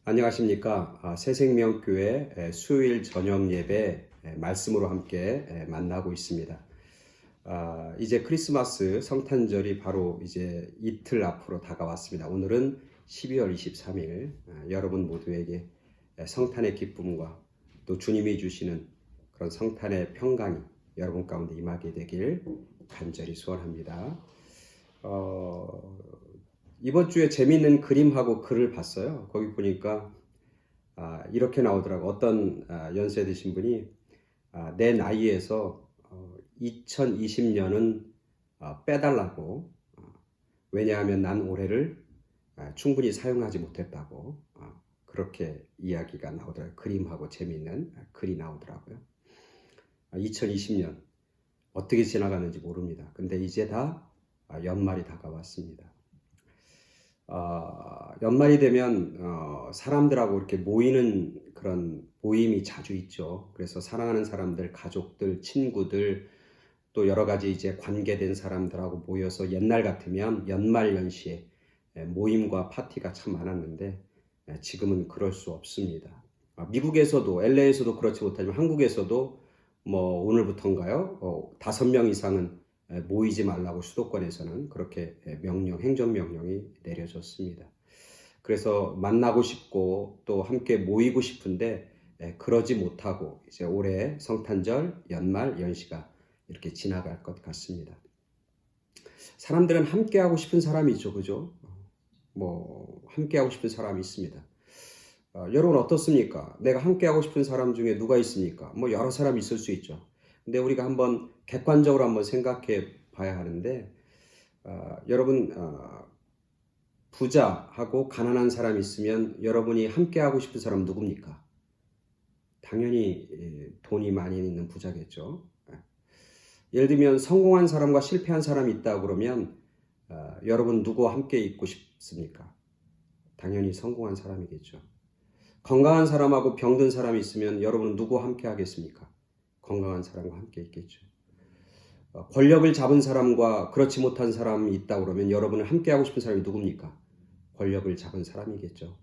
안녕하십니까. 새생명교회 수요일 저녁 예배 말씀으로 함께 만나고 있습니다. 이제 크리스마스 성탄절이 바로 이제 이틀 앞으로 다가왔습니다. 오늘은 12월 23일 여러분 모두에게 성탄의 기쁨과 또 주님이 주시는 그런 성탄의 평강이 여러분 가운데 임하게 되길 간절히 소원합니다. 이번 주에 재미있는 그림하고 글을 봤어요. 거기 보니까 이렇게 나오더라고. 어떤 연세 드신 분이 내 나이에서 2020년은 빼달라고. 왜냐하면 난 올해를 충분히 사용하지 못했다고. 그렇게 이야기가 나오더라고요. 그림하고 재미있는 글이 나오더라고요. 2020년 어떻게 지나가는지 모릅니다. 근데 이제 다 연말이 다가왔습니다. 연말이 되면 사람들하고 이렇게 모이는 그런 모임이 자주 있죠. 그래서 사랑하는 사람들, 가족들, 친구들, 또 여러 가지 이제 관계된 사람들하고 모여서 옛날 같으면 연말 연시에 모임과 파티가 참 많았는데 지금은 그럴 수 없습니다. 미국에서도 LA에서도 그렇지 못하지만 한국에서도 뭐 오늘부터인가요? 5명 이상은 모이지 말라고 수도권에서는 그렇게 행정명령이 내려졌습니다. 그래서 만나고 싶고 또 함께 모이고 싶은데 그러지 못하고 이제 올해 성탄절, 연말, 연시가 이렇게 지나갈 것 같습니다. 사람들은 함께 하고 싶은 사람이 있죠, 그죠? 뭐 함께 하고 싶은 사람이 있습니다. 여러분 어떻습니까? 내가 함께 하고 싶은 사람 중에 누가 있습니까? 뭐 여러 사람이 있을 수 있죠. 근데 우리가 한번 객관적으로 한번 생각해 봐야 하는데 여러분 부자하고 가난한 사람이 있으면 여러분이 함께 하고 싶은 사람은 누굽니까? 당연히 돈이 많이 있는 부자겠죠. 예를 들면 성공한 사람과 실패한 사람이 있다 그러면 여러분 누구와 함께 있고 싶습니까? 당연히 성공한 사람이겠죠. 건강한 사람하고 병든 사람이 있으면 여러분은 누구와 함께 하겠습니까? 건강한 사람과 함께 있겠죠. 권력을 잡은 사람과 그렇지 못한 사람이 있다 그러면 여러분은 함께 하고 싶은 사람이 누굽니까? 권력을 잡은 사람이겠죠.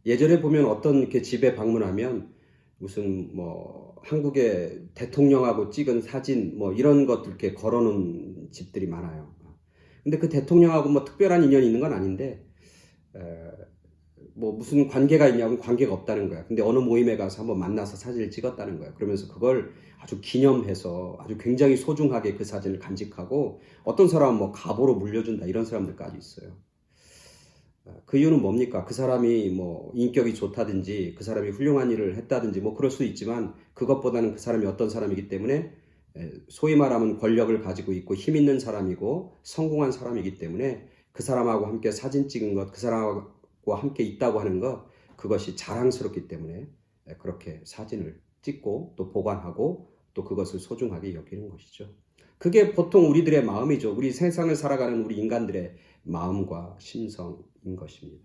예전에 보면 어떤 이렇게 집에 방문하면 무슨 뭐 한국의 대통령하고 찍은 사진 뭐 이런 것들 이렇게 걸어놓은 집들이 많아요. 근데 그 대통령하고 뭐 특별한 인연이 있는 건 아닌데 뭐 무슨 관계가 있냐면 관계가 없다는 거야. 근데 어느 모임에 가서 한번 만나서 사진을 찍었다는 거야. 그러면서 그걸 아주 기념해서 아주 굉장히 소중하게 그 사진을 간직하고 어떤 사람은 뭐 갑오로 물려준다 이런 사람들까지 있어요. 그 이유는 뭡니까? 그 사람이 뭐 인격이 좋다든지 그 사람이 훌륭한 일을 했다든지 뭐 그럴 수 있지만 그것보다는 그 사람이 어떤 사람이기 때문에 소위 말하면 권력을 가지고 있고 힘 있는 사람이고 성공한 사람이기 때문에 그 사람하고 함께 사진 찍은 것, 그 사람과 함께 있다고 하는 것, 그것이 자랑스럽기 때문에 그렇게 사진을 찍고 또 보관하고 또 그것을 소중하게 여기는 것이죠. 그게 보통 우리들의 마음이죠. 우리 세상을 살아가는 우리 인간들의 마음과 심성인 것입니다.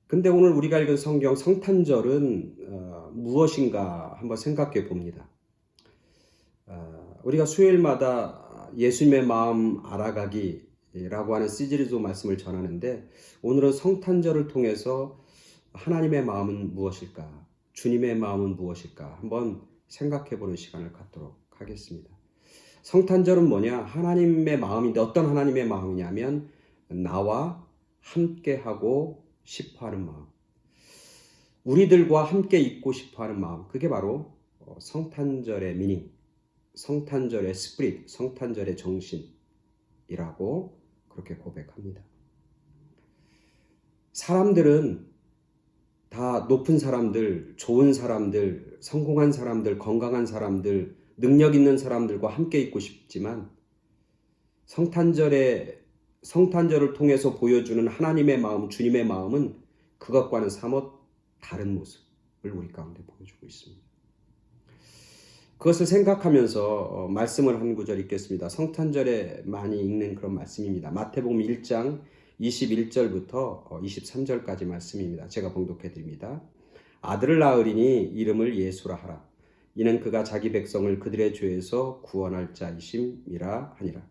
근데 오늘 우리가 읽은 성경 성탄절은 무엇인가 한번 생각해 봅니다. 우리가 수요일마다 예수님의 마음 알아가기라고 하는 시리즈 말씀을 전하는데 오늘은 성탄절을 통해서 하나님의 마음은 무엇일까? 주님의 마음은 무엇일까? 한번 생각해 보는 시간을 갖도록 하겠습니다. 성탄절은 뭐냐? 하나님의 마음인데 어떤 하나님의 마음이냐면 나와 함께하고 싶어하는 마음, 우리들과 함께 있고 싶어하는 마음, 그게 바로 성탄절의 미닝, 성탄절의 스피릿, 성탄절의 정신이라고 그렇게 고백합니다. 사람들은 다 높은 사람들, 좋은 사람들, 성공한 사람들, 건강한 사람들, 능력 있는 사람들과 함께 있고 싶지만 성탄절을 통해서 보여주는 하나님의 마음, 주님의 마음은 그것과는 사뭇 다른 모습을 우리 가운데 보여주고 있습니다. 그것을 생각하면서 말씀을 한 구절 읽겠습니다. 성탄절에 많이 읽는 그런 말씀입니다. 마태복음 1장 21절부터 23절까지 말씀입니다. 제가 봉독해 드립니다. 아들을 낳으리니 이름을 예수라 하라. 이는 그가 자기 백성을 그들의 죄에서 구원할 자이심이라 하니라.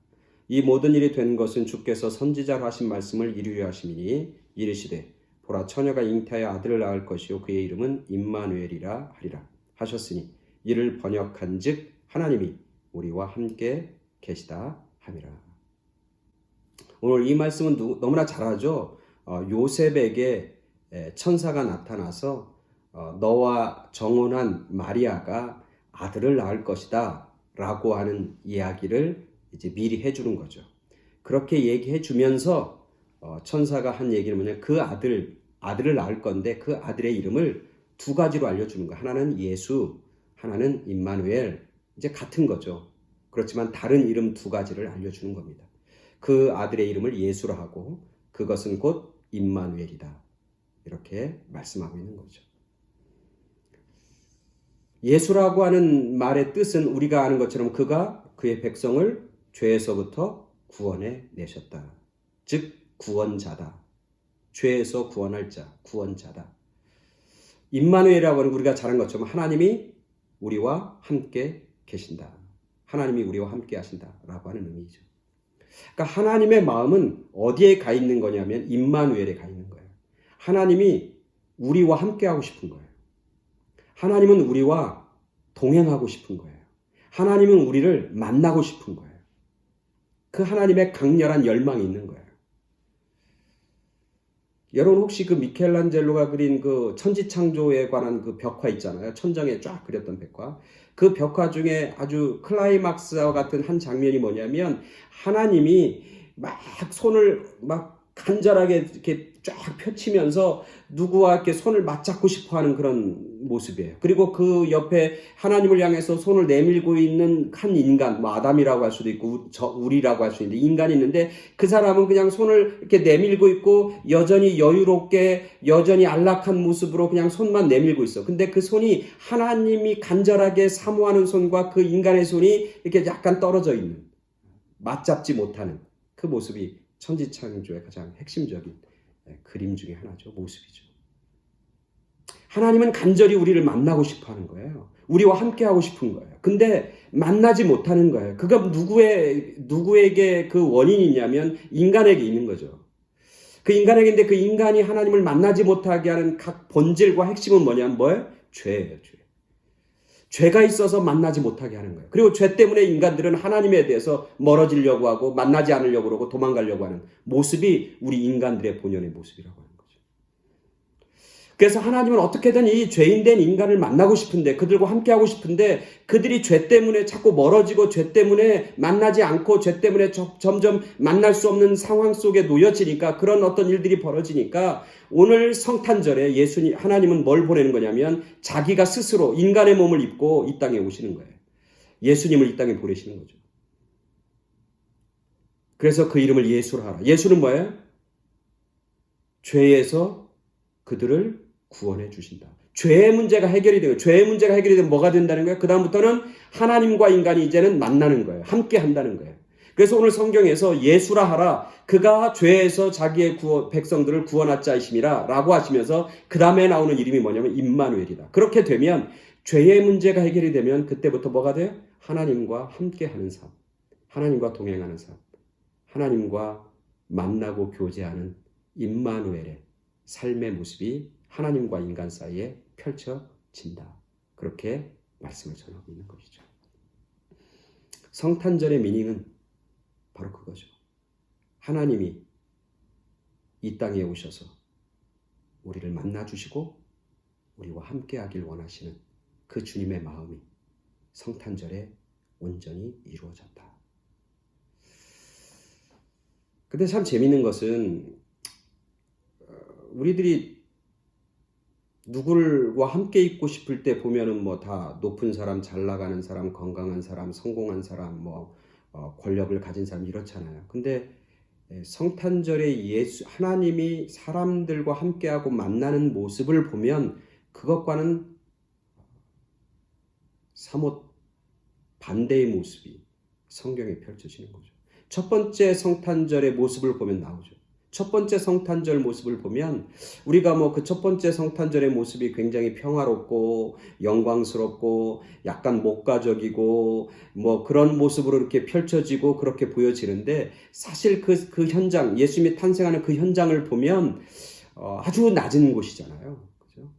이 모든 일이 된 것은 주께서 선지자로 하신 말씀을 이루려 하심이니 이르시되 보라 처녀가 잉태하여 아들을 낳을 것이요 그의 이름은 임마누엘이라 하리라 하셨으니 이를 번역한즉 하나님이 우리와 함께 계시다 함이라. 오늘 이 말씀은 너무나 잘 알죠. 요셉에게 천사가 나타나서 너와 정혼한 마리아가 아들을 낳을 것이다 라고 하는 이야기를 이제 미리 해주는 거죠. 그렇게 얘기해 주면서 천사가 한 얘기는 뭐냐, 그 아들을 낳을 건데 그 아들의 이름을 두 가지로 알려주는 거예요. 하나는 예수, 하나는 임마누엘. 이제 같은 거죠. 그렇지만 다른 이름 두 가지를 알려주는 겁니다. 그 아들의 이름을 예수라 하고 그것은 곧 임마누엘이다. 이렇게 말씀하고 있는 거죠. 예수라고 하는 말의 뜻은 우리가 아는 것처럼 그가 그의 백성을 죄에서부터 구원해 내셨다. 즉 구원자다. 죄에서 구원할 자, 구원자다. 임마누엘이라고 하는 우리가 잘 아는 것처럼 하나님이 우리와 함께 계신다. 하나님이 우리와 함께 하신다라고 하는 의미죠. 그러니까 하나님의 마음은 어디에 가 있는 거냐면 임마누엘에 가 있는 거예요. 하나님이 우리와 함께 하고 싶은 거예요. 하나님은 우리와 동행하고 싶은 거예요. 하나님은 우리를 만나고 싶은 거예요. 그 하나님의 강렬한 열망이 있는 거예요. 여러분 혹시 그 미켈란젤로가 그린 그 천지창조에 관한 그 벽화 있잖아요. 천정에 쫙 그렸던 벽화. 그 벽화 중에 아주 클라이막스와 같은 한 장면이 뭐냐면 하나님이 막 손을 막 간절하게 이렇게 쫙 펼치면서 누구와 이렇게 손을 맞잡고 싶어 하는 그런 모습이에요. 그리고 그 옆에 하나님을 향해서 손을 내밀고 있는 한 인간, 뭐 아담이라고 할 수도 있고 우리라고 할 수 있는데 인간이 있는데 그 사람은 그냥 손을 이렇게 내밀고 있고 여전히 여유롭게 여전히 안락한 모습으로 그냥 손만 내밀고 있어. 근데 그 손이 하나님이 간절하게 사모하는 손과 그 인간의 손이 이렇게 약간 떨어져 있는, 맞잡지 못하는 그 모습이 천지창조의 가장 핵심적인 그림 중에 하나죠. 모습이죠. 하나님은 간절히 우리를 만나고 싶어 하는 거예요. 우리와 함께 하고 싶은 거예요. 근데 만나지 못하는 거예요. 그가 누구에게 그 원인이 있냐면 인간에게 있는 거죠. 그 인간에게인데 그 인간이 하나님을 만나지 못하게 하는 각 본질과 핵심은 뭐냐면 뭐예요? 죄예요. 죄. 죄가 있어서 만나지 못하게 하는 거예요. 그리고 죄 때문에 인간들은 하나님에 대해서 멀어지려고 하고 만나지 않으려고 그러고 도망가려고 하는 모습이 우리 인간들의 본연의 모습이라고 하는 거죠. 그래서 하나님은 어떻게든 이 죄인된 인간을 만나고 싶은데 그들과 함께하고 싶은데 그들이 죄 때문에 자꾸 멀어지고 죄 때문에 만나지 않고 죄 때문에 점점 만날 수 없는 상황 속에 놓여지니까 그런 어떤 일들이 벌어지니까 오늘 성탄절에 하나님은 뭘 보내는 거냐면 자기가 스스로 인간의 몸을 입고 이 땅에 오시는 거예요. 예수님을 이 땅에 보내시는 거죠. 그래서 그 이름을 예수라 하라. 예수는 뭐예요? 죄에서 그들을 구원해 주신다. 죄의 문제가 해결이 되고 죄의 문제가 해결이 되면 뭐가 된다는 거예요? 그 다음부터는 하나님과 인간이 이제는 만나는 거예요. 함께 한다는 거예요. 그래서 오늘 성경에서 예수라 하라. 그가 죄에서 자기의 백성들을 구원할 자이심이라 라고 하시면서 그 다음에 나오는 이름이 뭐냐면 임마누엘이다. 그렇게 되면 죄의 문제가 해결이 되면 그때부터 뭐가 돼요? 하나님과 함께하는 삶, 하나님과 동행하는 삶, 하나님과 만나고 교제하는 임마누엘의 삶의 모습이 하나님과 인간 사이에 펼쳐진다. 그렇게 말씀을 전하고 있는 것이죠. 성탄절의 미닝은 바로 그거죠. 하나님이 이 땅에 오셔서 우리를 만나주시고 우리와 함께하길 원하시는 그 주님의 마음이 성탄절에 온전히 이루어졌다. 근데 참 재밌는 것은 우리들이 누구와 함께 있고 싶을 때 보면은 뭐 다 높은 사람, 잘 나가는 사람, 건강한 사람, 성공한 사람, 권력을 가진 사람 이렇잖아요. 근데 성탄절에 하나님이 사람들과 함께하고 만나는 모습을 보면 그것과는 사뭇 반대의 모습이 성경에 펼쳐지는 거죠. 첫 번째 성탄절의 모습을 보면 나오죠. 첫 번째 성탄절 모습을 보면 우리가 뭐 그 첫 번째 성탄절의 모습이 굉장히 평화롭고 영광스럽고 약간 목가적이고 뭐 그런 모습으로 이렇게 펼쳐지고 그렇게 보여지는데 사실 그 현장, 예수님이 탄생하는 그 현장을 보면 아주 낮은 곳이잖아요. 그죠?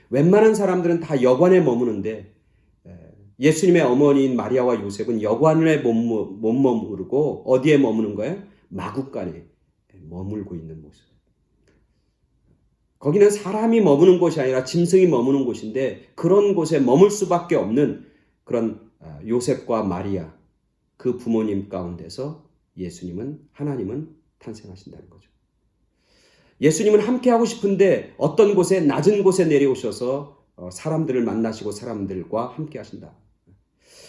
웬만한 사람들은 다 여관에 머무는데 예수님의 어머니인 마리아와 요셉은 여관에 못 머무르고 어디에 머무는 거예요? 마구간에 머물고 있는 모습. 거기는 사람이 머무는 곳이 아니라 짐승이 머무는 곳인데 그런 곳에 머물 수밖에 없는 그런 요셉과 마리아, 그 부모님 가운데서 하나님은 탄생하신다는 거죠. 예수님은 함께하고 싶은데 어떤 곳에, 낮은 곳에 내려오셔서 사람들을 만나시고 사람들과 함께 하신다.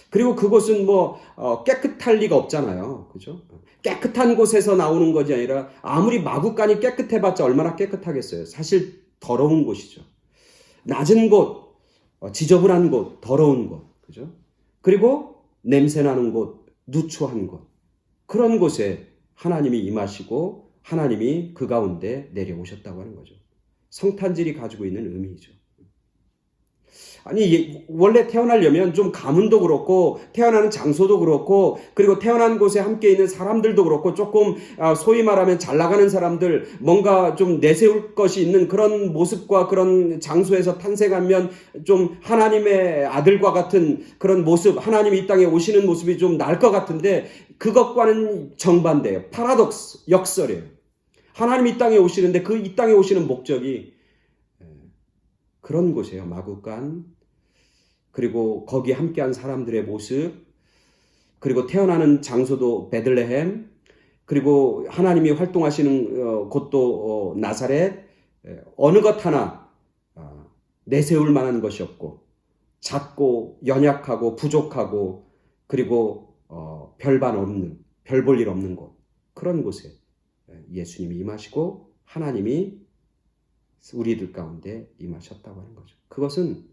그리고 그곳은 뭐 깨끗할 리가 없잖아요. 그죠? 깨끗한 곳에서 나오는 것이 아니라 아무리 마구간이 깨끗해봤자 얼마나 깨끗하겠어요. 사실 더러운 곳이죠. 낮은 곳, 지저분한 곳, 더러운 곳. 그죠? 그리고 냄새나는 곳, 누추한 곳. 그런 곳에 하나님이 임하시고 하나님이 그 가운데 내려오셨다고 하는 거죠. 성탄절이 가지고 있는 의미이죠. 아니, 원래 태어나려면 좀 가문도 그렇고 태어나는 장소도 그렇고 그리고 태어난 곳에 함께 있는 사람들도 그렇고 조금 소위 말하면 잘 나가는 사람들, 뭔가 좀 내세울 것이 있는 그런 모습과 그런 장소에서 탄생하면 좀 하나님의 아들과 같은 그런 모습, 하나님이 이 땅에 오시는 모습이 좀 나을 것 같은데 그것과는 정반대예요. 파라독스, 역설이에요. 하나님이 이 땅에 오시는데 그 이 땅에 오시는 목적이 그런 곳이에요. 마구간, 그리고 거기 함께한 사람들의 모습, 그리고 태어나는 장소도 베들레헴, 그리고 하나님이 활동하시는 곳도 나사렛, 어느 것 하나 내세울 만한 것이 없고 작고 연약하고 부족하고 그리고 별반 없는, 별 볼 일 없는 곳, 그런 곳에 예수님이 임하시고 하나님이 우리들 가운데 임하셨다고 하는 거죠. 그것은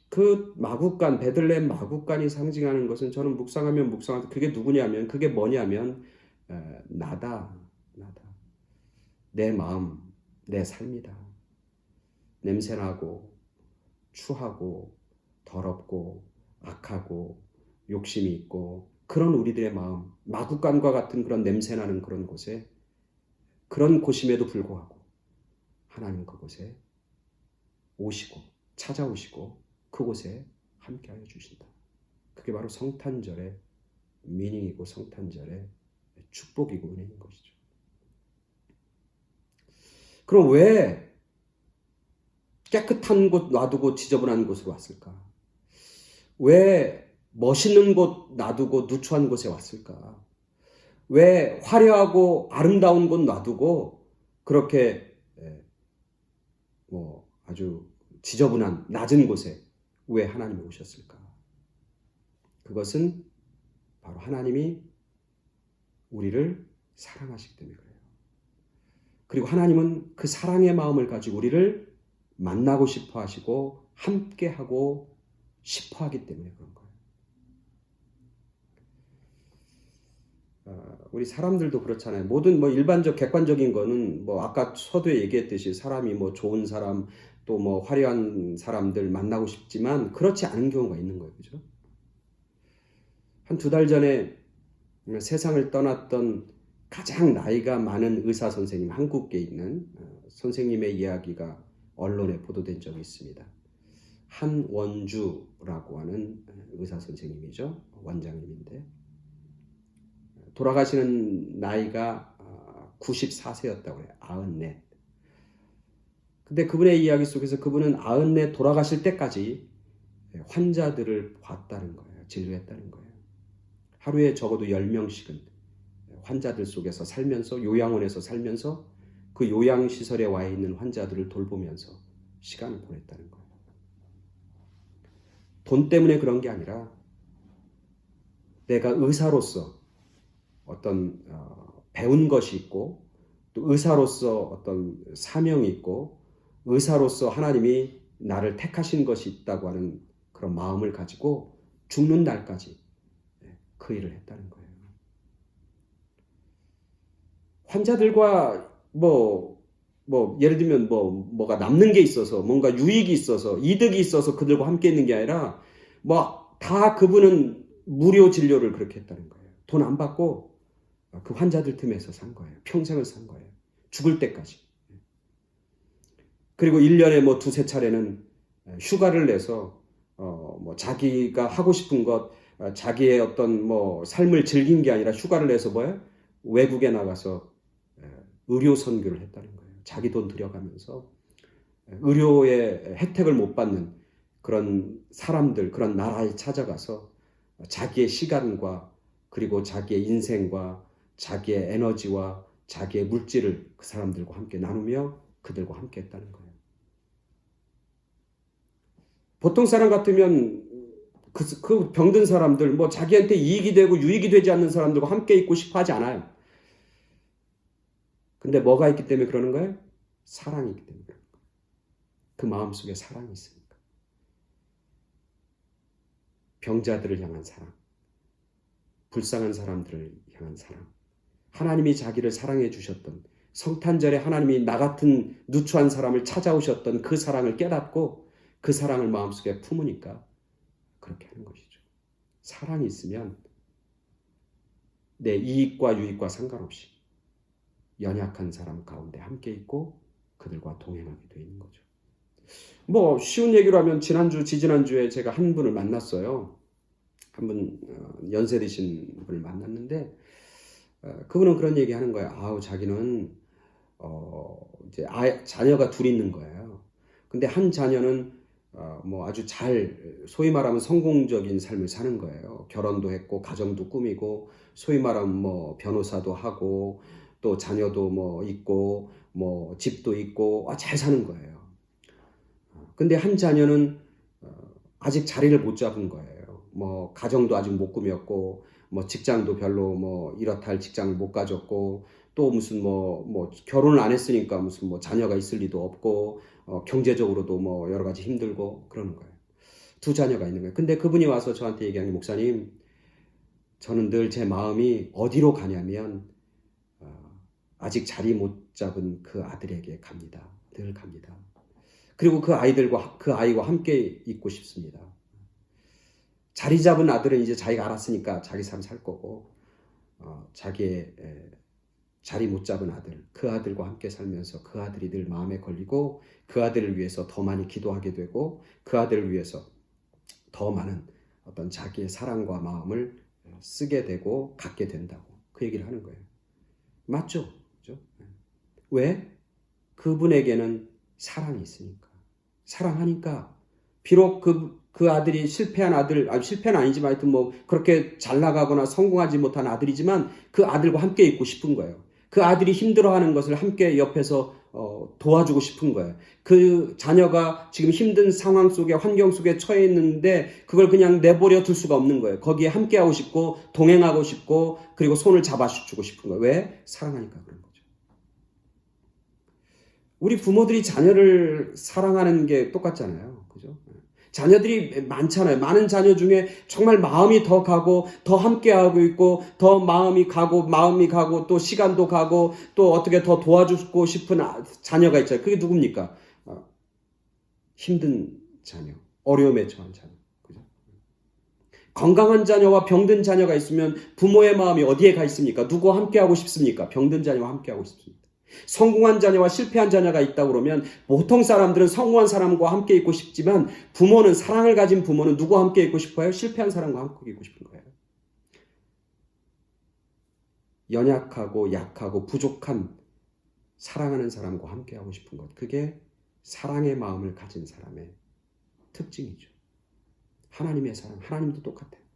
그 마구간, 베들레헴 마구간이 상징하는 것은 저는 묵상하면 그게 누구냐면, 그게 뭐냐면 나다. 내 마음, 내 삶이다. 냄새나고 추하고 더럽고 악하고 욕심이 있고 그런 우리들의 마음, 마구간과 같은 그런 냄새나는 그런 곳에, 그런 곳임에도 불구하고 하나님 그곳에 오시고 찾아오시고 그곳에 함께하여 주신다. 그게 바로 성탄절의 미닝이고 성탄절의 축복이고 은혜인 것이죠. 그럼 왜 깨끗한 곳 놔두고 지저분한 곳으로 왔을까? 왜 멋있는 곳 놔두고 누추한 곳에 왔을까? 왜 화려하고 아름다운 곳 놔두고 그렇게 뭐 아주 지저분한 낮은 곳에 왜 하나님이 오셨을까? 그것은 바로 하나님이 우리를 사랑하시기 때문에 그래요. 그리고 하나님은 그 사랑의 마음을 가지고 우리를 만나고 싶어 하시고 함께 하고 싶어 하기 때문에 그런 거예요. 우리 사람들도 그렇잖아요. 모든 뭐 일반적 객관적인 거는 뭐 아까 서두에 얘기했듯이 사람이 뭐 좋은 사람 또 뭐 화려한 사람들 만나고 싶지만 그렇지 않은 경우가 있는 거예요. 그죠? 한 2달 전에 세상을 떠났던 가장 나이가 많은 의사 선생님, 한국에 있는 선생님의 이야기가 언론에 보도된 적이 있습니다. 한원주라고 하는 의사 선생님이죠. 원장님인데 돌아가시는 나이가 94세였다고 해요. 94. 근데 그분의 이야기 속에서 그분은 94 돌아가실 때까지 환자들을 봤다는 거예요. 진료했다는 거예요. 하루에 적어도 10명씩은 환자들 속에서 살면서, 요양원에서 살면서 그 요양시설에 와 있는 환자들을 돌보면서 시간을 보냈다는 거예요. 돈 때문에 그런 게 아니라 내가 의사로서 어떤 배운 것이 있고 또 의사로서 어떤 사명이 있고 의사로서 하나님이 나를 택하신 것이 있다고 하는 그런 마음을 가지고 죽는 날까지 그 일을 했다는 거예요. 환자들과 예를 들면 뭐가 남는 게 있어서 뭔가 유익이 있어서 이득이 있어서 그들과 함께 있는 게 아니라 다 그분은 무료 진료를 그렇게 했다는 거예요. 돈 안 받고 그 환자들 틈에서 산 거예요. 평생을 산 거예요. 죽을 때까지. 그리고 1년에 두세 차례는 휴가를 내서 자기가 하고 싶은 것, 자기의 어떤 삶을 즐긴 게 아니라 휴가를 내서 외국에 나가서 의료 선교를 했다는 거예요. 자기 돈 들여가면서 의료의 혜택을 못 받는 그런 사람들, 그런 나라에 찾아가서 자기의 시간과 그리고 자기의 인생과 자기의 에너지와 자기의 물질을 그 사람들과 함께 나누며 그들과 함께 했다는 거예요. 보통 사람 같으면 그 병든 사람들, 자기한테 이익이 되고 유익이 되지 않는 사람들과 함께 있고 싶어 하지 않아요. 근데 뭐가 있기 때문에 그러는 거예요? 사랑이 있기 때문에 그러는 거예요. 그 마음속에 사랑이 있으니까. 병자들을 향한 사랑, 불쌍한 사람들을 향한 사랑, 하나님이 자기를 사랑해 주셨던, 성탄절에 하나님이 나 같은 누추한 사람을 찾아오셨던 그 사랑을 깨닫고 그 사랑을 마음속에 품으니까 그렇게 하는 것이죠. 사랑이 있으면 내 이익과 유익과 상관없이 연약한 사람 가운데 함께 있고 그들과 동행하게 되어 있는 거죠. 쉬운 얘기로 하면 지지난주에 제가 한 분을 만났어요. 한 분 연세 드신 분을 만났는데 그분은 그런 얘기 하는 거예요. 아우, 자기는 이제 자녀가 둘 있는 거예요. 근데 한 자녀는 아주 소위 말하면 성공적인 삶을 사는 거예요. 결혼도 했고 가정도 꾸미고 소위 말하면 변호사도 하고 또 자녀도 있고 집도 있고 잘 사는 거예요. 근데 한 자녀는 아직 자리를 못 잡은 거예요. 가정도 아직 못 꾸몄고 직장도 별로 이렇다 할 직장을 못 가졌고 또 무슨 결혼을 안 했으니까 무슨 자녀가 있을 리도 없고 경제적으로도 여러 가지 힘들고 그러는 거예요. 두 자녀가 있는 거예요. 근데 그분이 와서 저한테 얘기한 게, 목사님, 저는 늘 제 마음이 어디로 가냐면 아직 자리 못 잡은 그 아들에게 갑니다. 늘 갑니다. 그리고 그 아이와 함께 있고 싶습니다. 자리 잡은 아들은 이제 자기가 알았으니까 자기 삶 살 거고, 자기의 자리 못 잡은 아들, 그 아들과 함께 살면서 그 아들이 늘 마음에 걸리고 그 아들을 위해서 더 많이 기도하게 되고 그 아들을 위해서 더 많은 어떤 자기의 사랑과 마음을 쓰게 되고 갖게 된다고 그 얘기를 하는 거예요. 맞죠? 그죠? 왜? 그분에게는 사랑이 있으니까. 사랑하니까. 비록 그 아들이 실패는 아니지만 하여튼 그렇게 잘 나가거나 성공하지 못한 아들이지만 그 아들과 함께 있고 싶은 거예요. 그 아들이 힘들어하는 것을 함께 옆에서 도와주고 싶은 거예요. 그 자녀가 지금 힘든 상황 속에, 환경 속에 처해 있는데 그걸 그냥 내버려 둘 수가 없는 거예요. 거기에 함께하고 싶고 동행하고 싶고 그리고 손을 잡아주고 싶은 거예요. 왜? 사랑하니까 그런 거죠. 우리 부모들이 자녀를 사랑하는 게 똑같잖아요. 그죠? 자녀들이 많잖아요. 많은 자녀 중에 정말 마음이 더 가고 더 함께하고 있고 더 마음이 가고 또 시간도 가고 또 어떻게 더 도와주고 싶은 자녀가 있잖아요. 그게 누굽니까? 힘든 자녀, 어려움에 처한 자녀. 그죠? 건강한 자녀와 병든 자녀가 있으면 부모의 마음이 어디에 가 있습니까? 누구와 함께하고 싶습니까? 병든 자녀와 함께하고 싶습니다. 성공한 자녀와 실패한 자녀가 있다고 그러면 보통 사람들은 성공한 사람과 함께 있고 싶지만 부모는, 사랑을 가진 부모는 누구와 함께 있고 싶어요? 실패한 사람과 함께 있고 싶은 거예요. 연약하고 약하고 부족한 사랑하는 사람과 함께 하고 싶은 것, 그게 사랑의 마음을 가진 사람의 특징이죠. 하나님의 사랑, 하나님도 똑같아요.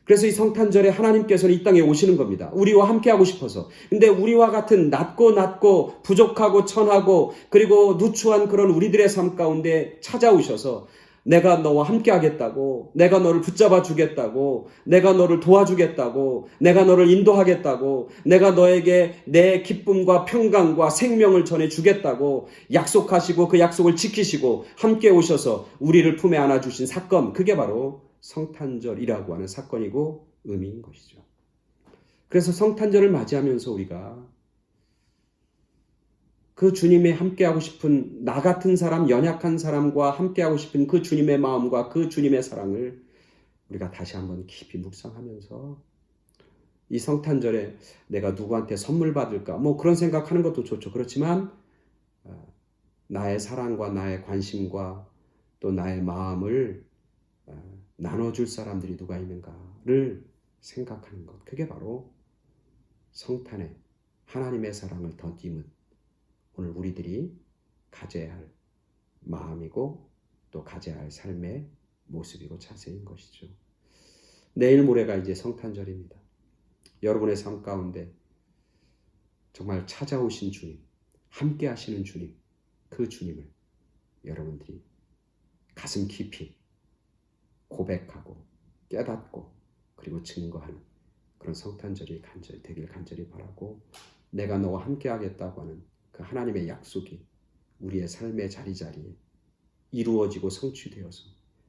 그래서 이 성탄절에 하나님께서는 이 땅에 오시는 겁니다. 우리와 함께하고 싶어서. 근데 우리와 같은 낮고 부족하고 천하고 그리고 누추한 그런 우리들의 삶 가운데 찾아오셔서 내가 너와 함께하겠다고, 내가 너를 붙잡아 주겠다고, 내가 너를 도와주겠다고, 내가 너를 인도하겠다고, 내가 너에게 내 기쁨과 평강과 생명을 전해주겠다고 약속하시고 그 약속을 지키시고 함께 오셔서 우리를 품에 안아주신 사건, 그게 바로 성탄절이라고 하는 사건이고 의미인 것이죠. 그래서 성탄절을 맞이하면서 우리가 그 주님의 함께하고 싶은 나 같은 사람, 연약한 사람과 함께하고 싶은 그 주님의 마음과 그 주님의 사랑을 우리가 다시 한번 깊이 묵상하면서 이 성탄절에 내가 누구한테 선물 받을까? 뭐 그런 생각하는 것도 좋죠. 그렇지만 나의 사랑과 나의 관심과 또 나의 마음을 나눠줄 사람들이 누가 있는가를 생각하는 것. 그게 바로 성탄에 하나님의 사랑을 덧입은 오늘 우리들이 가져야 할 마음이고 또 가져야 할 삶의 모습이고 자세인 것이죠. 내일 모레가 이제 성탄절입니다. 여러분의 삶 가운데 정말 찾아오신 주님, 함께 하시는 주님, 그 주님을 여러분들이 가슴 깊이 고백하고 깨닫고 그리고 증거하는 그런 성탄절이 되길 간절히 바라고, 내가 너와 함께 하겠다고 하는 그 하나님의 약속이 우리의 삶의 자리자리에 이루어지고 성취되어서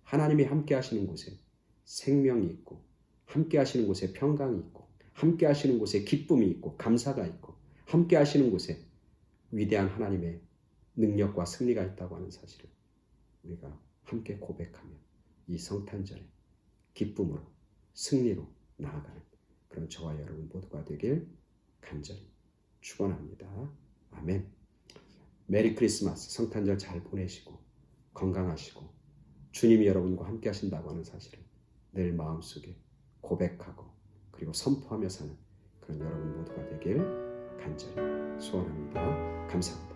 하나님이 함께 하시는 곳에 생명이 있고, 함께 하시는 곳에 평강이 있고, 함께 하시는 곳에 기쁨이 있고 감사가 있고, 함께 하시는 곳에 위대한 하나님의 능력과 승리가 있다고 하는 사실을 우리가 함께 고백하며 이 성탄절에 기쁨으로 승리로 나아가는 그런 저와 여러분 모두가 되길 간절히 축원합니다. 아멘. 메리 크리스마스, 성탄절 잘 보내시고 건강하시고 주님이 여러분과 함께 하신다고 하는 사실을 늘 마음속에 고백하고 그리고 선포하며 사는 그런 여러분 모두가 되길 간절히 소원합니다. 감사합니다.